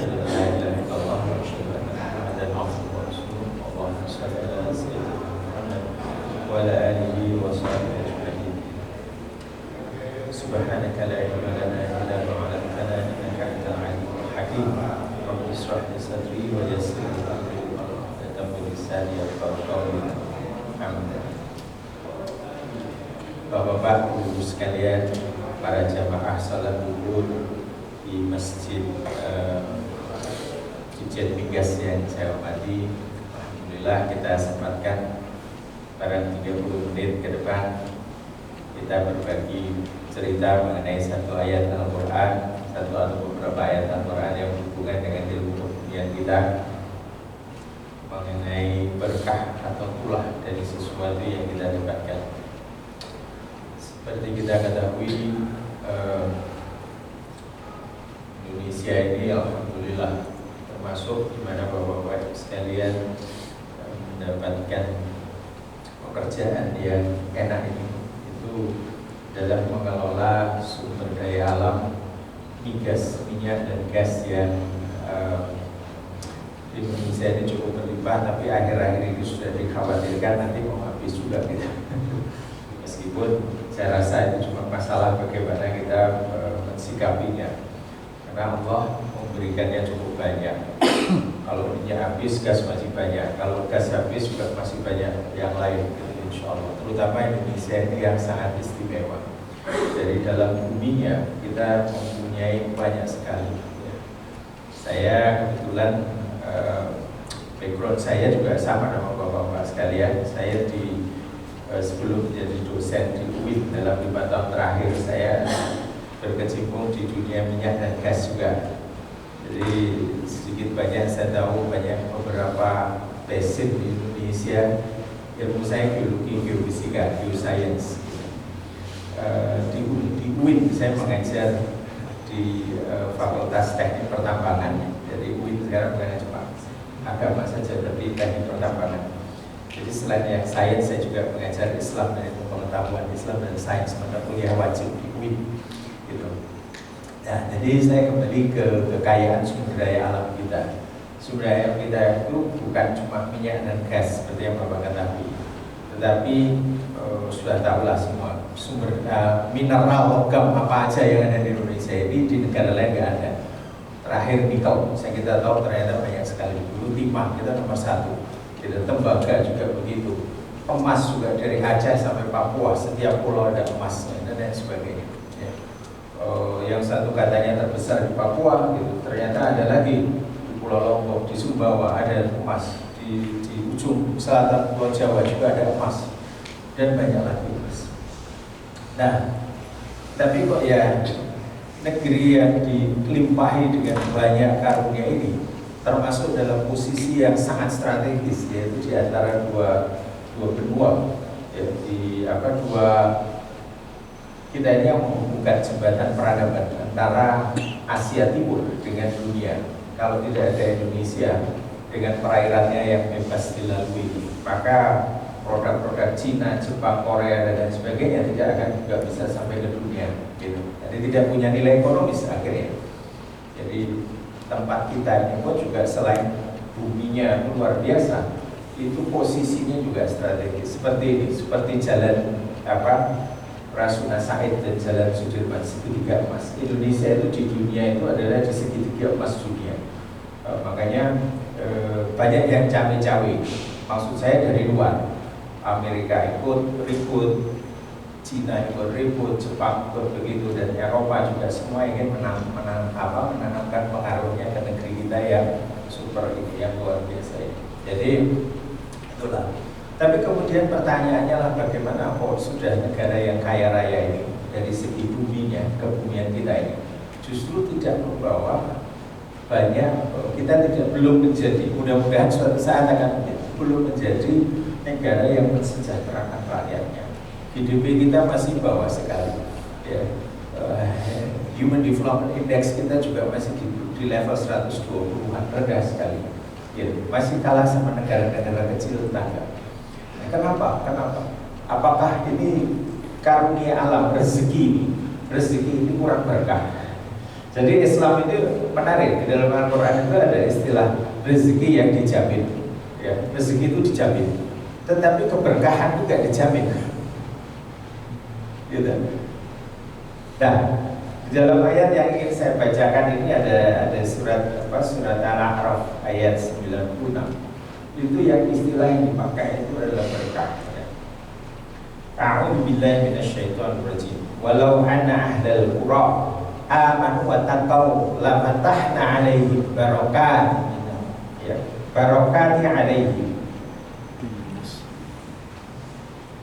أشهد أن لا إله إلا الله وأشهد أن محمدا عبده ورسوله. اللهم صل على سيدنا محمد وعلى آله وصحبه أجمعين. سبحانك لا علم لنا إلا ما علمتنا إنك أنت العليم الحكيم. رب اشرح لي صدري ويسر لي أمري واحلل من لساني يفقهوا قولي. Bapak-bapak, ibu sekalian, para jamaah salat zuhur di Masjid Cijen Migas yang saya hormati, alhamdulillah kita sempatkan pada 30 menit ke depan kita berbagi cerita mengenai satu ayat Al-Quran, satu atau beberapa ayat Al-Quran yang berhubungan dengan ilmu kemudian kita, mengenai berkah atau tulah dari sesuatu yang kita dapatkan. Seperti kita ketahui, Indonesia ini alhamdulillah termasuk di mana bapak-bapak sekalian mendapatkan pekerjaan yang enak ini, itu dalam mengelola sumber daya alam migas, minyak dan gas yang di Indonesia ini cukup berlimpah, tapi akhir-akhir ini sudah dikhawatirkan nanti mau habis juga kita. Meskipun saya rasa itu cuma masalah bagaimana kita mensikapinya, karena Allah memberikannya cukup banyak. Kalau minyak habis, gas masih banyak. Kalau gas habis juga masih banyak yang lain, insya Allah. Terutama Indonesia ini yang sangat istimewa. Dari dalam buminya kita mempunyai banyak sekali. Saya kebetulan background saya juga sama dengan bapak-bapak sekalian. Saya sebelum menjadi dosen di UIN dalam 5 tahun terakhir saya berkecimpung di dunia minyak dan gas juga. Jadi sedikit banyak saya tahu banyak beberapa basic di Indonesia. Ilmu saya geologi, geofisika, geoscience. Di UIN saya mengajar di Fakultas Teknik Pertambangan. Jadi UIN sekarang bukan cuma agama saja, tapi teknik pertambangan. Jadi selain yang sains, saya juga mengajar Islam dan pengetahuan Islam dan sains, mata kuliah wajib di UIN gitu. Nah, jadi saya kembali ke kekayaan sumber daya alam kita. Sumber daya kita itu bukan cuma minyak dan gas seperti yang Bapak ketahui, tetapi sudah tahulah semua sumber mineral logam apa aja yang ada di Indonesia ini di negara lain nggak ada. Terakhir nikel, saya kita tahu ternyata banyak sekali. Dulu timah kita nomor 1. Tembaga juga begitu, emas juga dari Aceh sampai Papua, setiap pulau ada emasnya dan lain sebagainya. Ya. Yang satu katanya terbesar di Papua, gitu. Ternyata ada lagi di Pulau Lombok, di Sumbawa ada emas, di ujung selatan Pulau Jawa juga ada emas, dan banyak lagi emas. Nah, tapi kok ya negeri yang dilimpahi dengan banyak karunia ini termasuk dalam posisi yang sangat strategis, yaitu di antara dua benua, ya, kita ini yang menghubungkan jembatan peradaban antara Asia Timur dengan dunia. Kalau tidak ada Indonesia dengan perairannya yang bebas dilalui, maka produk-produk Cina, Jepang, Korea dan lain sebagainya tidak akan juga bisa sampai ke dunia, gitu. Jadi tidak punya nilai ekonomis akhirnya. Jadi tempat kita ini pun juga selain buminya luar biasa, itu posisinya juga strategis. Seperti ini, seperti jalan Rasuna Said dan jalan Sudirman, segitiga emas. Indonesia itu di dunia itu adalah di segitiga emas dunia. Makanya banyak yang cawe-cawe. Maksud saya dari luar, Amerika ikut ribut, Cina ikut ribut, Jepang ikut begitu, dan Eropa juga semua ingin menanamkan pengaruhnya ke negeri kita yang super ini, yang luar biasa ini. Jadi itulah. Tapi kemudian pertanyaannya lah bagaimana sudah negara yang kaya raya ini dari segi buminya, kebumian kita ini justru tidak membawa banyak, kita belum menjadi, mudah-mudahan suatu saat akan belum menjadi negara yang mensejahterakan rakyatnya. GDP kita masih bawah sekali, ya. Human Development Index kita juga masih di level 120-an, rendah sekali, ya. Masih kalah sama negara-negara kecil tetangga. Nah, kenapa? Apakah ini karunia alam, rezeki ini kurang berkah? Jadi Islam itu menarik. Di dalam Al-Quran itu ada istilah rezeki yang dijamin. Ya, rezeki itu dijamin. Tetapi keberkahan juga dijamin. Gitu. Nah, di dalam ayat yang ingin saya bacakan ini ada surat Al-A'raf ayat 96. Itu yang istilah yang dipakai itu adalah berkah. A'udzu billahi minasyaitonir rajim. Walau anna ahlal qura amanu wa taqaw la fatahna 'alaihim barakati 'alaihim.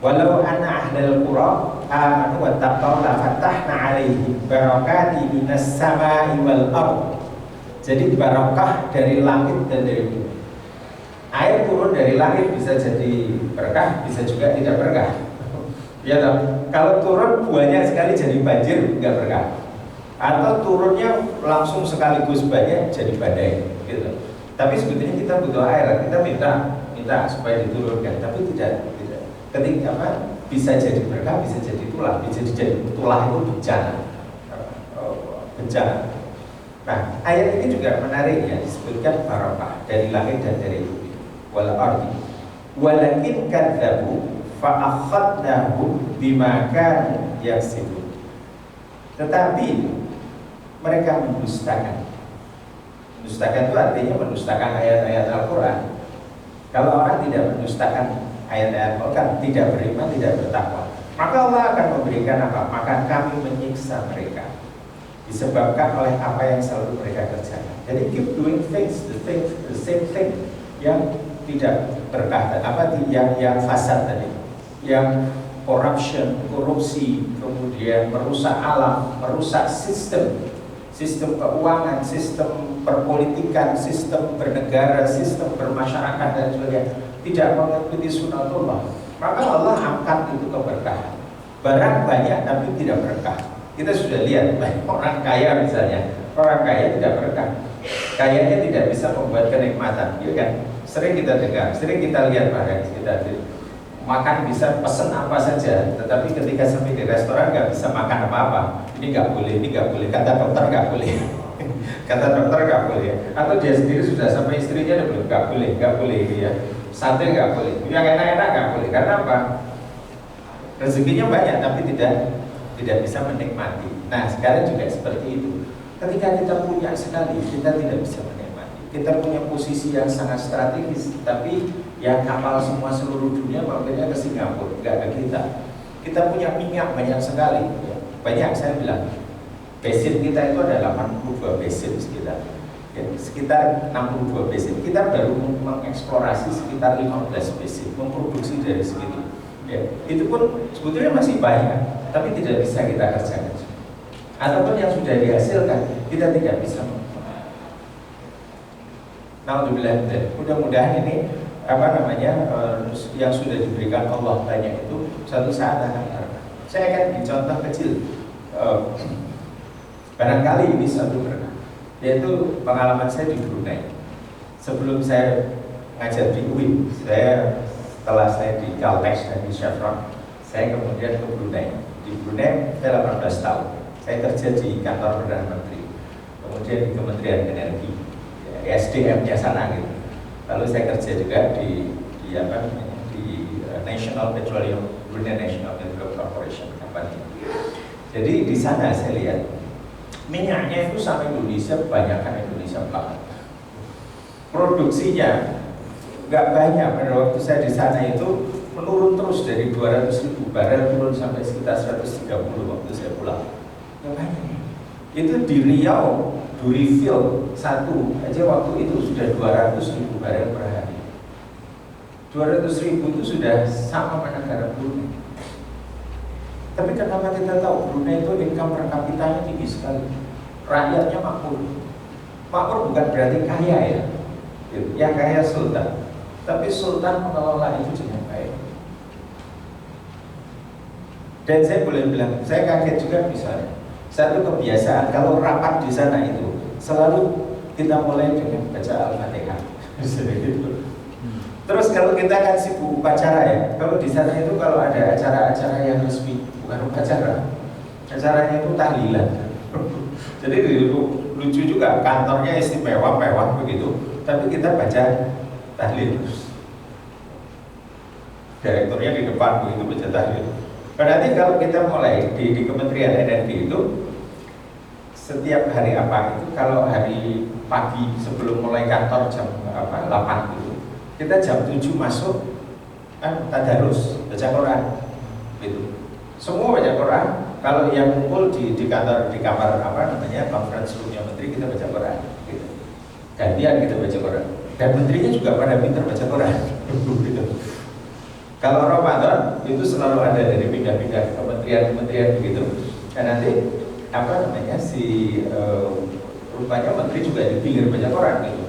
Walau anna ahlal qura amanu wa taqaw la fatahna 'alaihim barakati minas sama'i wal ardh. Jadi barakah dari langit dan dari bumi. Air turun dari langit bisa jadi berkah, bisa juga tidak berkah. Ya toh? Kalau turun banyak sekali jadi banjir, nggak berkah. Atau turunnya langsung sekaligus banyak jadi badai, gitu. Tapi sebetulnya kita butuh air, kita minta supaya diturunkan, tapi tidak. Ketika bisa jadi berkah, bisa jadi tulah, bisa jadi tulah itu bencana. Nah, ayat ini juga menarik ya, disebutkan barakah dari langit dan dari bumi. Wal ardi walakin kadzabu fa akhadnahum bima kanu yaksibun. Tetapi mereka mendustakan. Mendustakan itu artinya mendustakan ayat-ayat Al-Quran. Kalau orang tidak mendustakan ayat-ayat Al-Quran, tidak beriman, tidak bertakwa, maka Allah akan memberikan apa? Maka kami menyiksa mereka disebabkan oleh apa yang selalu mereka kerjakan. Jadi keep doing things, the same thing yang tidak berkah, yang fasad tadi, yang korupsi, kemudian merusak alam, merusak sistem keuangan, sistem perpolitikan, sistem bernegara, sistem bermasyarakat dan sebagainya, tidak mengikuti sunatullah, maka Allah angkat itu keberkahan. Barang banyak tapi tidak berkah. Kita sudah lihat orang kaya misalnya, orang kaya tidak berkah, kayanya tidak bisa membuat kenikmatan, ya kan? Sering kita dengar, sering kita lihat bahkan kita makan bisa pesen apa saja, tetapi ketika sampai di restoran nggak bisa makan apa-apa. Ini nggak boleh, kata dokter nggak boleh, atau dia sendiri sudah sampai istrinya belum nggak boleh ya, sate nggak boleh, yang enak-enak nggak boleh. Karena apa? Rezekinya banyak tapi tidak bisa menikmati. Nah, sekarang juga seperti itu. Ketika kita punya sekali, kita tidak bisa menikmati. Kita punya posisi yang sangat strategis, tapi yang kapal semua seluruh dunia makanya ke Singapura, nggak ke kita. Kita punya minyak banyak sekali, ya. Banyak, saya bilang basin kita itu ada 82 basin sekitar, ya, sekitar 62 basin. Kita baru mengeksplorasi sekitar 15 basin, memproduksi dari segitu, ya. Itu pun sebetulnya masih banyak, tapi tidak bisa kita kerjakan. Ataupun yang sudah dihasilkan, kita tidak bisa. Mudah-mudahan ini yang sudah diberikan Allah banyak itu suatu saat akan berkah. Saya akan di contoh kecil, barangkali ini satu berkah, yaitu pengalaman saya di Brunei. Sebelum saya ngajar di UIN, setelah saya di Caltex dan di Chevron, saya kemudian ke Brunei. Di Brunei saya 18 tahun. Saya kerja di kantor Perdana Menteri, kemudian di Kementerian Energi, SDM-nya sana gitu. Lalu saya kerja juga di National Petroleum, Brunei National Petroleum Corporation Company. Jadi di sana saya lihat minyaknya itu sama Indonesia, banyakkan Indonesia banget. Produksinya nggak banyak. Pada waktu saya di sana itu menurun terus dari 200.000 barel turun sampai sekitar 130 waktu saya pulang. Nggak banyak. Itu di Riau, Durifil satu aja waktu itu sudah 200.000 barel per hari. 200.000 itu sudah sama negara Brunei. Tapi kenapa kita tahu Brunei itu income per kapitanya tinggi sekali, rakyatnya makmur. Makmur bukan berarti kaya ya, yang kaya sultan, tapi sultan mengelola itu dengan baik. Dan saya boleh bilang, saya kaget juga misalnya, satu kebiasaan kalau rapat di sana itu selalu kita mulai dengan baca Al-Fatihah. Terus kalau kita kan sibuk upacara ya, kalau di sana itu kalau ada acara-acara yang resmi, bukan upacara, acaranya itu tahlilan. Jadi lucu juga, kantornya istimewa, mewah begitu, tapi kita baca tahlil. Direkturnya di depan begitu baca tahlil. Berarti kalau kita mulai di Kementerian Energi itu setiap hari apa itu, kalau hari pagi sebelum mulai kantor jam 8 gitu, kita jam 7 masuk kan tadarus baca Quran gitu. Semua baca Quran. Kalau yang kumpul di kantor, di kamar conference roomnya menteri, kita baca Quran gitu. Gantian kita baca Quran. Dan menterinya juga pada pintar baca Quran gitu. Kalau Ramadan itu selalu ada dari pindah-pindah kementerian begitu. Dan nanti rupanya menteri juga dipilih baca Quran gitu.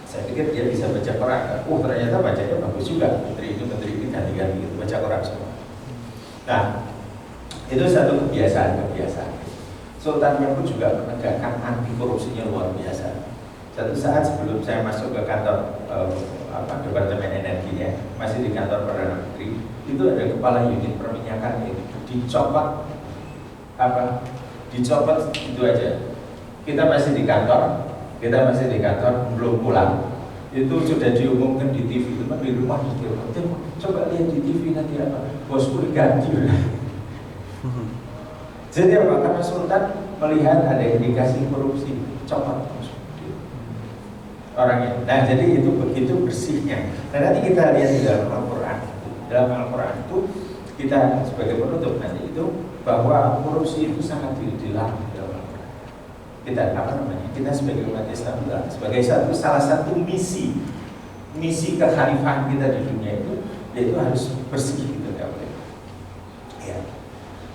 Saya pikir dia bisa baca Quran. Ternyata bacanya bagus juga. Menteri ini ganti-ganti gitu, baca Quran semua. Nah, itu satu kebiasaan. Sultannya pun juga menegakkan anti korupsinya luar biasa. Satu saat sebelum saya masuk ke kantor Departemen Energinya, masih di kantor Perdana Menteri, itu ada kepala unit perminyakan itu dicopot itu aja. Kita masih di kantor belum pulang. Itu sudah diumumkan di TV, teman di rumah coba lihat di TV nanti bosku diganti. Jadi apa? Karena Sultan melihat ada indikasi korupsi, copot orangnya. Nah, jadi itu begitu bersihnya. Nah, nanti kita lihat di dalam Al-Quran. Dalam Al-Quran itu kita sebagai penutup nanti itu bahwa korupsi itu sangat dilarang dalam Al-Quran. Kita sebagai umat Islam sebagai salah satu misi kekhalifahan kita di dunia itu, yaitu harus bersih gitu. Ya.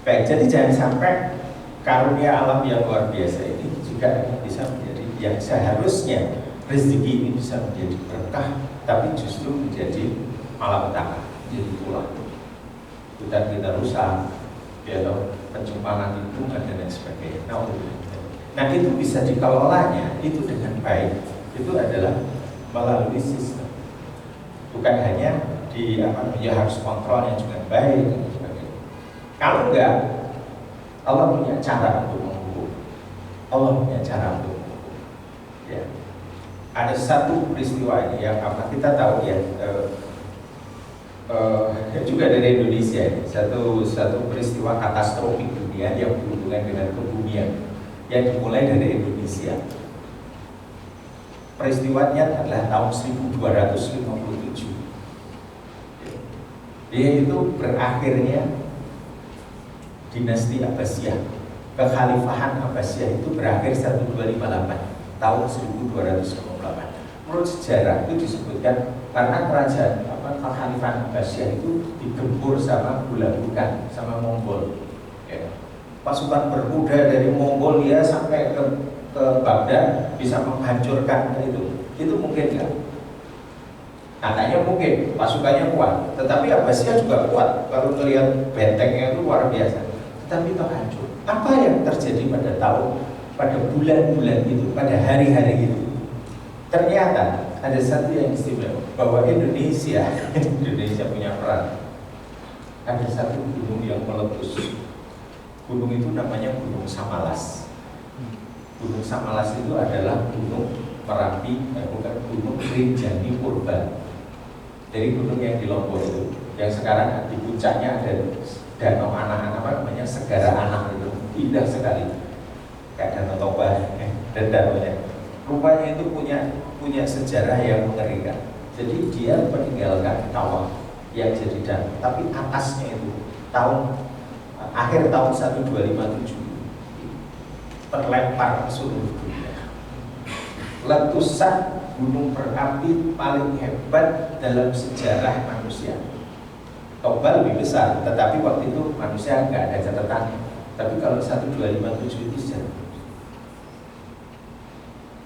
Baik, jadi jangan sampai karunia alam yang luar biasa ini juga bisa menjadi yang seharusnya rezeki ini bisa menjadi berkah, tapi justru menjadi malapetaka, jadi tulah. Hutan kita rusak, pencemaran lingkungan dan lain sebagainya. Nah, itu bisa dikelolanya itu dengan baik. Itu adalah melalui sistem. Bukan hanya harus kontrolnya juga baik dan sebagainya. Kalau enggak, Allah punya cara untuk menghukum. Ya. Ada satu peristiwa ini yang kita tahu ya, juga dari Indonesia ini, satu peristiwa katastrofik dunia yang berhubungan dengan kebumian yang dimulai dari Indonesia. Peristiwanya adalah tahun 1257. Yaitu berakhirnya dinasti Abbasiyah. Kekhalifahan Abbasiyah itu berakhir 1258 tahun 1258. Menurut sejarah itu disebutkan karena kerajaan Kekhalifahan Abbasiyah itu digempur sama Bulagukan, sama Mongol. Ya. Pasukan berkuda dari Mongolia sampai ke Baghdad bisa menghancurkan itu. Itu mungkin nggak? Katanya mungkin pasukannya kuat, tetapi Abbasiyah juga kuat. Kalau melihat bentengnya itu luar biasa, tetapi terhancur. Apa yang terjadi pada bulan-bulan itu, pada hari-hari itu? Ternyata ada satu yang istimewa, bahwa Indonesia punya peran. Ada satu gunung yang meletus. Gunung itu namanya Gunung Samalas. Gunung Samalas itu adalah gunung Merapi, bukan Gunung Rinjani Purba. Dari gunung yang di Lombok itu, yang sekarang di puncaknya ada danau anak Segara Anak itu, indah sekali, kayak Danau Toba dan danaunya. Rupanya itu punya sejarah yang mengerikan. Jadi dia meninggalkan kawah yang jadi danau, tapi atasnya itu akhir tahun 1257 terlempar ke seluruh dunia. Letusan gunung berapi paling hebat dalam sejarah manusia. Toba lebih besar, tetapi waktu itu manusia nggak ada catatannya. Tapi kalau 1257 itu sejarah.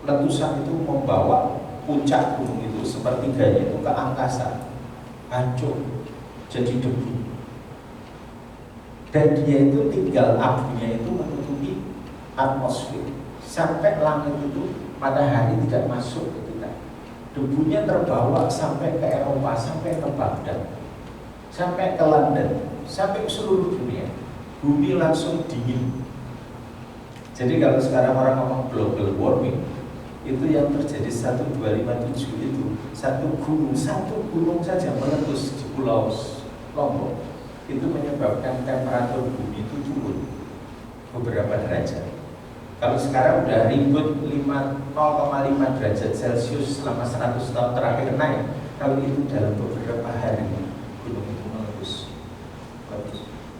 Letusan itu membawa puncak gunung itu sepertiganya itu ke angkasa, hancur, jadi debu. Dan dia itu tinggal abunya itu menutupi atmosfer sampai langit itu matahari tidak masuk ke kita. Debunya terbawa sampai ke Eropa, sampai ke Baghdad, sampai ke London, sampai ke seluruh dunia. Bumi langsung dingin. Jadi kalau sekarang orang ngomong global warming, itu yang terjadi 1257 itu satu gunung saja meletus di Pulau Lombok, itu menyebabkan temperatur bumi itu turun beberapa derajat. Kalau sekarang udah ribut 0,5 derajat Celcius selama 100 tahun terakhir naik, kalau itu dalam beberapa hari gunung itu meletus,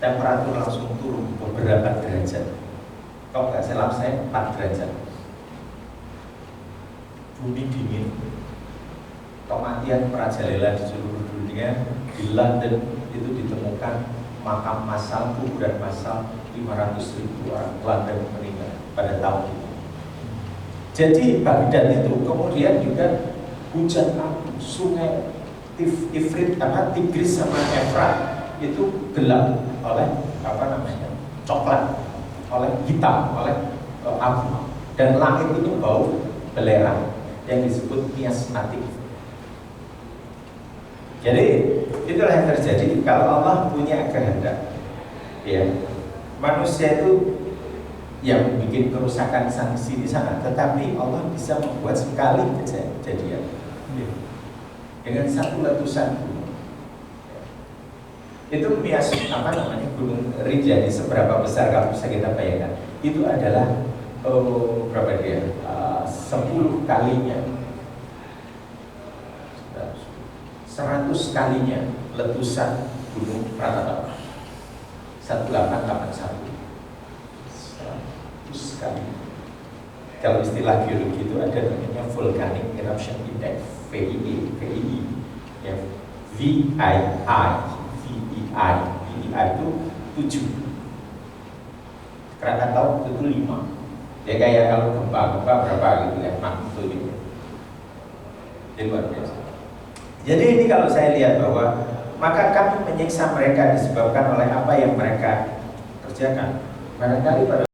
temperatur langsung turun beberapa derajat. Kalau nggak salah saya 4 derajat. Bumi dingin, kematian merajalela di seluruh dunia. Di London itu ditemukan makam massal, kuburan massal 500.000 orang London meninggal pada tahun itu. Jadi Baghdad itu kemudian juga hujan abu, sungai Tigris sama Efrat itu gelap oleh coklat, oleh hitam, oleh abu, dan langit ini bau belerang yang disebut miasmatik. Jadi itulah yang terjadi kalau Allah punya kehendak. Ya, manusia itu yang bikin kerusakan sanksi di sana, tetapi Allah bisa membuat sekali kejadian dengan satu letusan gunung. Itu Gunung Rinjani seberapa besar kalau bisa kita bayangkan? Itu adalah berapa dia? 10 kalinya, 100 kalinya letusan Gunung Krakatau 1881. 100 kali. Kalau istilah geologi itu ada namanya Volcanic Eruption Index, VEI, ya, VEI itu 7, Krakatau itu 5. Ya kayak kalau gempa berapa gitu ya, magnitudo. Jadi luar biasa. Jadi ini kalau saya lihat bahwa maka kami menyiksa mereka disebabkan oleh apa yang mereka kerjakan. Barangkali pada